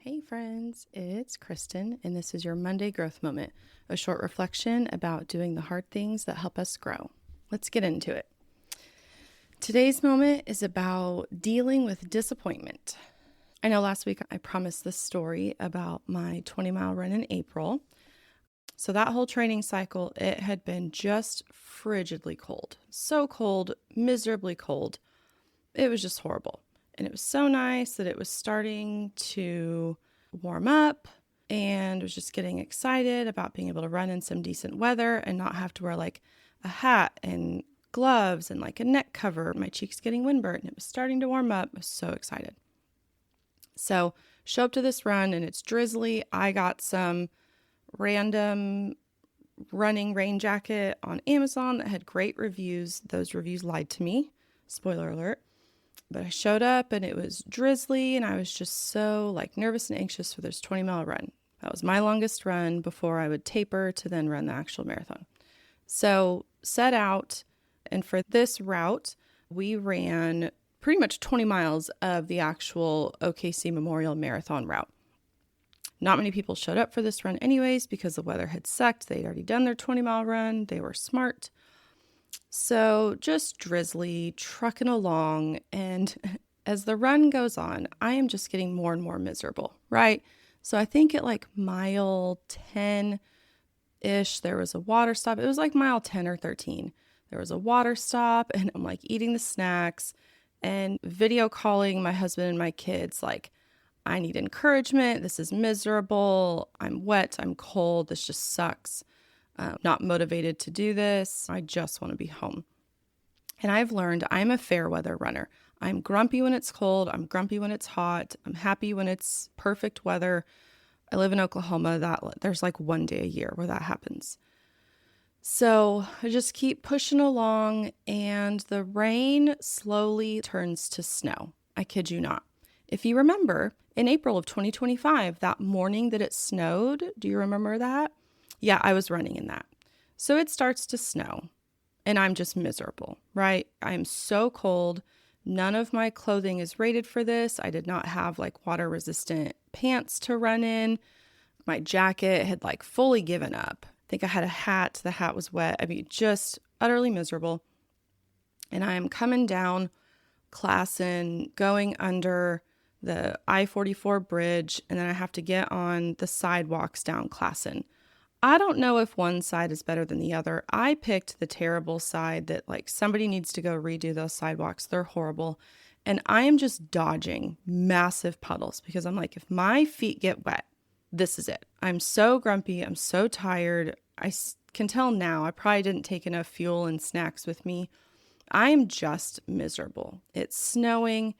Hey friends, it's Kristen, and this is your Monday Growth Moment, a short reflection about doing the hard things that help us grow. Let's get into it. Today's moment is about dealing with disappointment. I know last week I promised this story about my 20-mile run in April. So that whole training cycle, it had been just frigidly cold. So cold, miserably cold. It was just horrible. And it was so nice that it was starting to warm up and was just getting excited about being able to run in some decent weather and not have to wear like a hat and gloves and like a neck cover. My cheeks getting windburnt and it was starting to warm up. I was so excited. So show up to this run and it's drizzly. I got some random running rain jacket on Amazon that had great reviews. Those reviews lied to me. Spoiler alert. But I showed up and it was drizzly and I was just so like nervous and anxious for this 20-mile run. That was my longest run before I would taper to then run the actual marathon. So set out, and for this route, we ran pretty much 20 miles of the actual OKC Memorial Marathon route. Not many people showed up for this run anyways because the weather had sucked. They'd already done their 20-mile run. They were smart. So just drizzly, trucking along, and as the run goes on, I am just getting more and more miserable, right? So I think at like mile 10-ish, there was a water stop. It was like mile 10 or 13. There was a water stop, and I'm like eating the snacks and video calling my husband and my kids like, I need encouragement. This is miserable. I'm wet. I'm cold. This just sucks. Not motivated to do this. I just want to be home. And I've learned I'm a fair weather runner. I'm grumpy when it's cold. I'm grumpy when it's hot. I'm happy when it's perfect weather. I live in Oklahoma. There's like one day a year where that happens. So I just keep pushing along and the rain slowly turns to snow. I kid you not. If you remember, in April of 2025, that morning that it snowed, do you remember that? Yeah, I was running in that. So it starts to snow and I'm just miserable, right? I'm so cold. None of my clothing is rated for this. I did not have like water resistant pants to run in. My jacket had like fully given up. I think I had a hat. The hat was wet. I mean, just utterly miserable. And I am coming down Classen, going under the I-44 bridge, and then I have to get on the sidewalks down Classen. I don't know if one side is better than the other. I picked the terrible side that like somebody needs to go redo those sidewalks. They're horrible. And I am just dodging massive puddles because I'm like, if my feet get wet, this is it. I'm so grumpy. I'm so tired. I can tell now I probably didn't take enough fuel and snacks with me. I am just miserable. It's snowing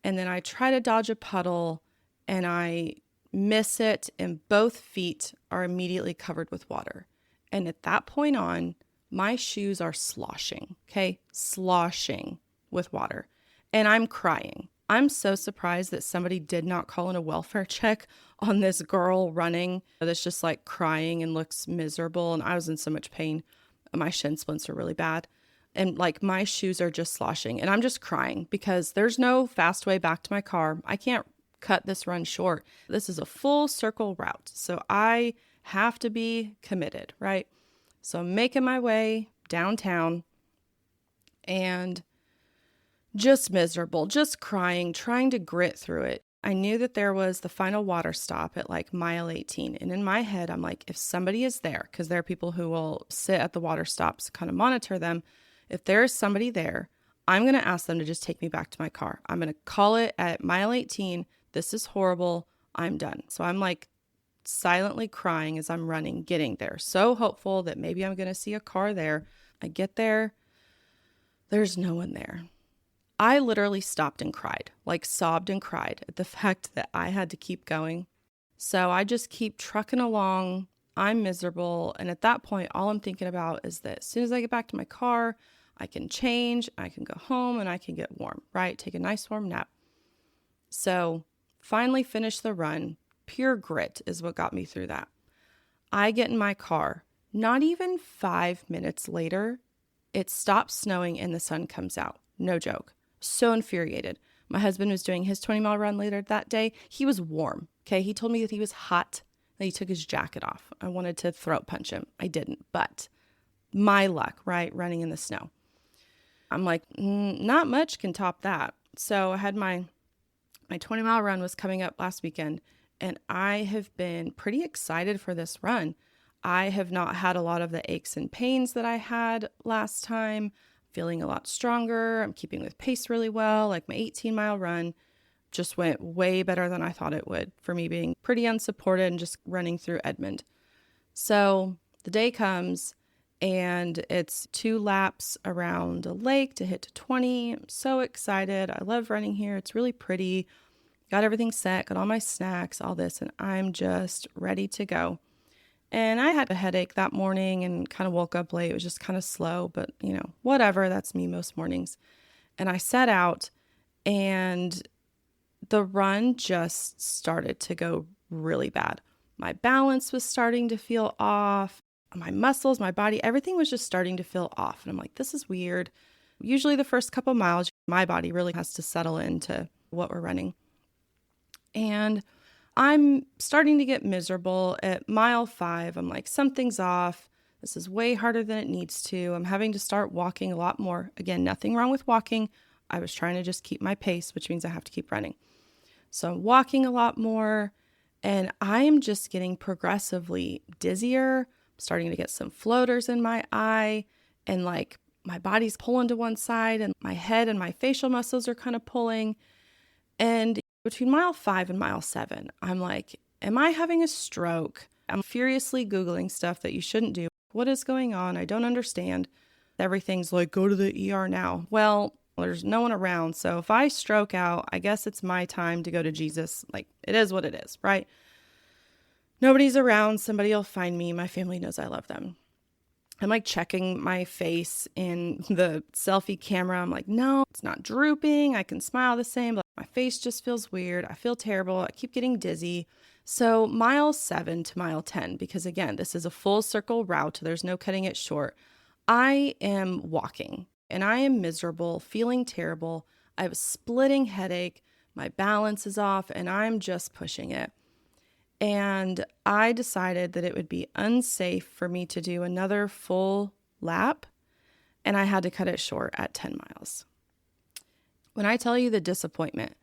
and then I try to dodge a puddle and I miss it, and both feet are immediately covered with water. And at that point on, my shoes are sloshing, okay? Sloshing with water. And I'm crying. I'm so surprised that somebody did not call in a welfare check on this girl running that's just like crying and looks miserable. And I was in so much pain. My shin splints are really bad. And like my shoes are just sloshing. And I'm just crying because there's no fast way back to my car. I can't cut this run short. This is a full circle route. So I have to be committed, right? So I'm making my way downtown and just miserable, just crying, trying to grit through it. I knew that there was the final water stop at like mile 18. And in my head, I'm like, if somebody is there, because there are people who will sit at the water stops, kind of monitor them. If there is somebody there, I'm going to ask them to just take me back to my car. I'm going to call it at mile 18. This is horrible. I'm done. So I'm like silently crying as I'm running, getting there. So hopeful that maybe I'm going to see a car there. I get there. There's no one there. I literally stopped and cried, like sobbed and cried at the fact that I had to keep going. So I just keep trucking along. I'm miserable. And at that point, all I'm thinking about is that as soon as I get back to my car, I can change, I can go home, and I can get warm, right? Take a nice warm nap. So finally finish the run. Pure grit is what got me through that. I get in my car. Not even 5 minutes later, it stops snowing and the sun comes out. No joke. So infuriated. My husband was doing his 20-mile run later that day. He was warm. Okay. He told me that he was hot, that he took his jacket off. I wanted to throat punch him. I didn't, but my luck, right? Running in the snow. I'm like, not much can top that. So I had my 20-mile run was coming up last weekend, and I have been pretty excited for this run. I have not had a lot of the aches and pains that I had last time, feeling a lot stronger. I'm keeping with pace really well. Like my 18-mile run just went way better than I thought it would for me being pretty unsupported and just running through Edmond. So the day comes and it's 2 laps around a lake to hit to 20. I'm so excited. I love running here. It's really pretty. Got everything set, got all my snacks, all this, and I'm just ready to go. And I had a headache that morning and kind of woke up late. It was just kind of slow, but whatever. That's me most mornings. And I set out, and the run just started to go really bad. My balance was starting to feel off. My muscles, my body, everything was just starting to feel off. And I'm like, this is weird. Usually the first couple miles, my body really has to settle into what we're running. And I'm starting to get miserable at mile 5. I'm like, something's off. This is way harder than it needs to. I'm having to start walking a lot more. Again, nothing wrong with walking. I was trying to just keep my pace, which means I have to keep running. So I'm walking a lot more, and I'm just getting progressively dizzier. I'm starting to get some floaters in my eye, and like my body's pulling to one side, and my head and my facial muscles are kind of pulling. And between mile 5 and mile 7, I'm like, am I having a stroke? I'm furiously Googling stuff that you shouldn't do. What is going on? I don't understand. Everything's like, go to the ER now. Well, there's no one around. So if I stroke out, I guess it's my time to go to Jesus. Like, it is what it is, right? Nobody's around. Somebody will find me. My family knows I love them. I'm like checking my face in the selfie camera. I'm like, no, it's not drooping. I can smile the same, but my face just feels weird. I feel terrible. I keep getting dizzy. So mile 7 to mile 10, because again, this is a full circle route. There's no cutting it short. I am walking and I am miserable, feeling terrible. I have a splitting headache. My balance is off and I'm just pushing it. And I decided that it would be unsafe for me to do another full lap, and I had to cut it short at 10 miles. When I tell you the disappointment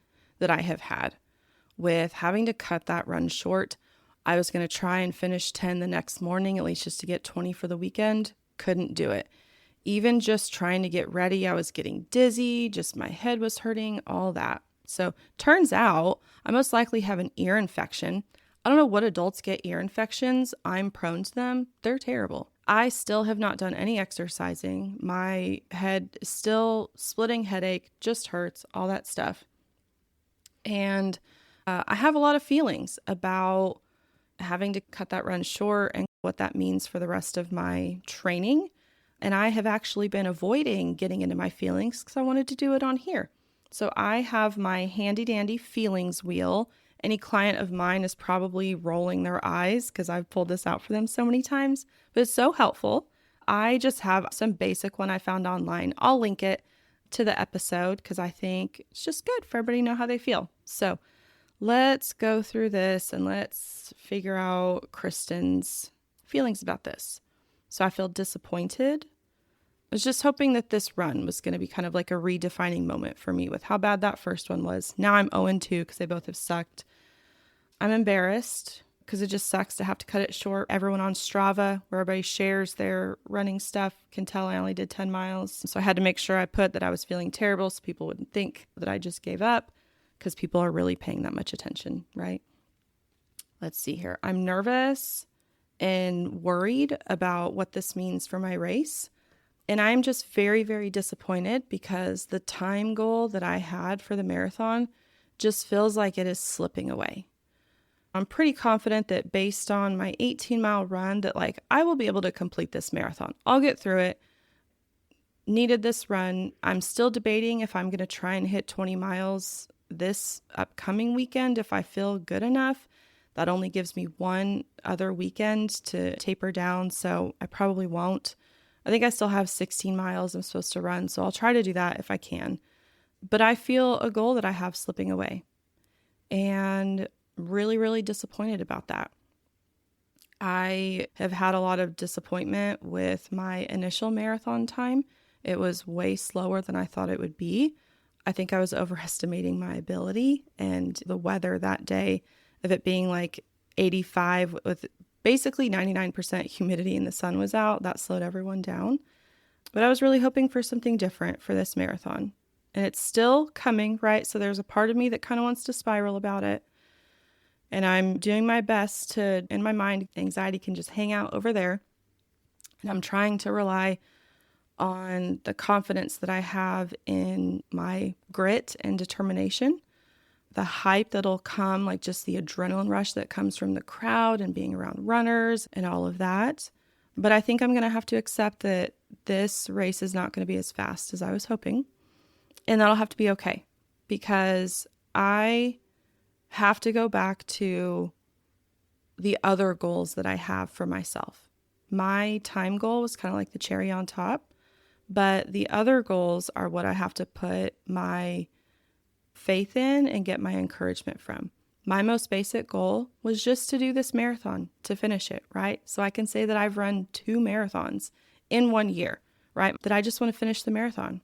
that I have had with having to cut that run short, I was going to try and finish 10 the next morning, at least just to get 20 for the weekend. Couldn't do it. Even just trying to get ready, I was getting dizzy, just my head was hurting, all that. So turns out I most likely have an ear infection. I don't know what adults get ear infections. I'm prone to them. They're terrible. I still have not done any exercising. My head is still splitting headache, just hurts, all that stuff. And I have a lot of feelings about having to cut that run short and what that means for the rest of my training. And I have actually been avoiding getting into my feelings because I wanted to do it on here. So I have my handy dandy feelings wheel. Any client of mine is probably rolling their eyes because I've pulled this out for them so many times, but it's so helpful. I just have some basic one I found online. I'll link it to the episode because I think it's just good for everybody to know how they feel. So let's go through this and let's figure out Kristen's feelings about this. So I feel disappointed. I was just hoping that this run was going to be kind of like a redefining moment for me with how bad that first one was. Now I'm 0-2 because they both have sucked. I'm embarrassed because it just sucks to have to cut it short. Everyone on Strava, where everybody shares their running stuff, can tell I only did 10 miles. So I had to make sure I put that I was feeling terrible so people wouldn't think that I just gave up, because people are really paying that much attention, right? Let's see here. I'm nervous and worried about what this means for my race. And I'm just very, very disappointed because the time goal that I had for the marathon just feels like it is slipping away. I'm pretty confident that based on my 18-mile run that I will be able to complete this marathon. I'll get through it. Needed this run. I'm still debating if I'm going to try and hit 20 miles this upcoming weekend if I feel good enough. That only gives me one other weekend to taper down, so I probably won't. I think I still have 16 miles I'm supposed to run, so I'll try to do that if I can. But I feel a goal that I have slipping away. And really, really disappointed about that. I have had a lot of disappointment with my initial marathon time. It was way slower than I thought it would be. I think I was overestimating my ability, and the weather that day, of it being like 85 with basically 99% humidity and the sun was out, that slowed everyone down. But I was really hoping for something different for this marathon. And it's still coming, right? So there's a part of me that kind of wants to spiral about it. And I'm doing my best to, in my mind, anxiety can just hang out over there. And I'm trying to rely on the confidence that I have in my grit and determination, the hype that'll come, like just the adrenaline rush that comes from the crowd and being around runners and all of that. But I think I'm going to have to accept that this race is not going to be as fast as I was hoping. And that'll have to be okay, because I have to go back to the other goals that I have for myself. My time goal was kind of like the cherry on top, but the other goals are what I have to put my faith in and get my encouragement from. My most basic goal was just to do this marathon, to finish it, right? So I can say that I've run 2 marathons in 1 year, right? That I just want to finish the marathon.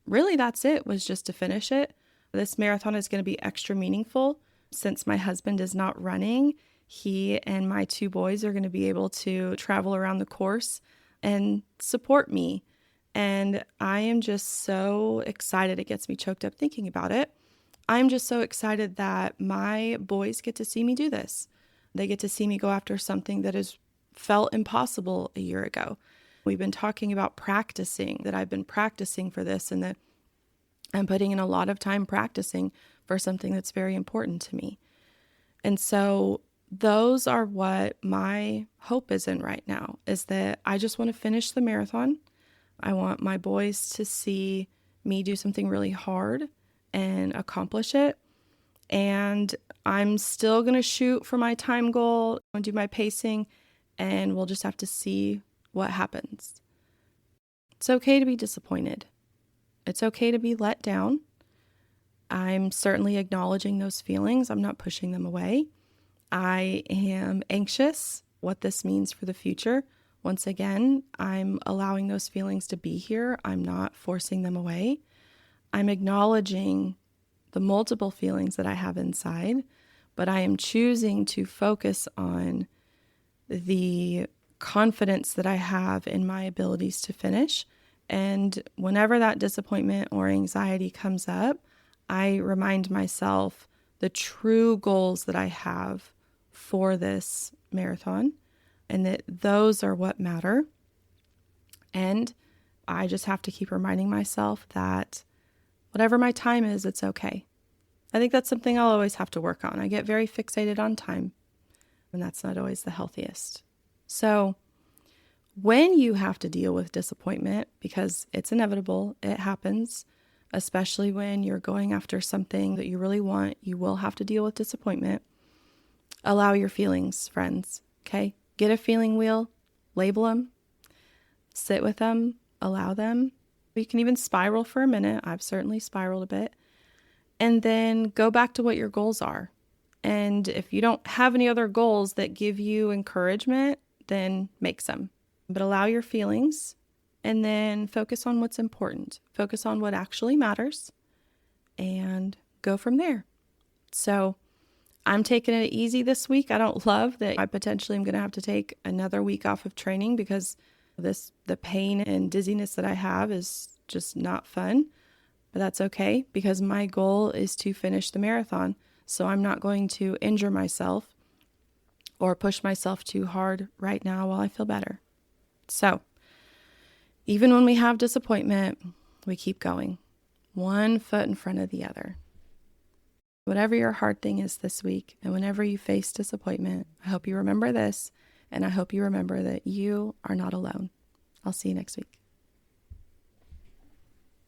Really, that's it, was just to finish it. This marathon is going to be extra meaningful since my husband is not running. He and my 2 boys are going to be able to travel around the course and support me. And I am just so excited. It gets me choked up thinking about it. I'm just so excited that my boys get to see me do this. They get to see me go after something that has felt impossible a year ago. We've been talking about practicing, that I've been practicing for this, and that I'm putting in a lot of time practicing for something that's very important to me. And so those are what my hope is in right now, is that I just want to finish the marathon. I want my boys to see me do something really hard and accomplish it. And I'm still going to shoot for my time goal and do my pacing, and we'll just have to see what happens. It's okay to be disappointed. It's okay to be let down. I'm certainly acknowledging those feelings. I'm not pushing them away. I am anxious what this means for the future. Once again, I'm allowing those feelings to be here. I'm not forcing them away. I'm acknowledging the multiple feelings that I have inside, but I am choosing to focus on the confidence that I have in my abilities to finish. And whenever that disappointment or anxiety comes up, I remind myself the true goals that I have for this marathon, and that those are what matter. And I just have to keep reminding myself that whatever my time is, it's okay. I think that's something I'll always have to work on. I get very fixated on time, and that's not always the healthiest. So when you have to deal with disappointment, because it's inevitable, it happens, especially when you're going after something that you really want, you will have to deal with disappointment. Allow your feelings, friends, okay? Get a feeling wheel, label them, sit with them, allow them. You can even spiral for a minute. I've certainly spiraled a bit. And then go back to what your goals are. And if you don't have any other goals that give you encouragement, then make some. But allow your feelings, and then focus on what's important. Focus on what actually matters and go from there. So I'm taking it easy this week. I don't love that I potentially am going to have to take another week off of training, because the pain and dizziness that I have is just not fun. But that's okay, because my goal is to finish the marathon. So I'm not going to injure myself or push myself too hard right now while I feel better. So even when we have disappointment, we keep going, one foot in front of the other. Whatever your hard thing is this week, and whenever you face disappointment, I hope you remember this, and I hope you remember that you are not alone. I'll see you next week.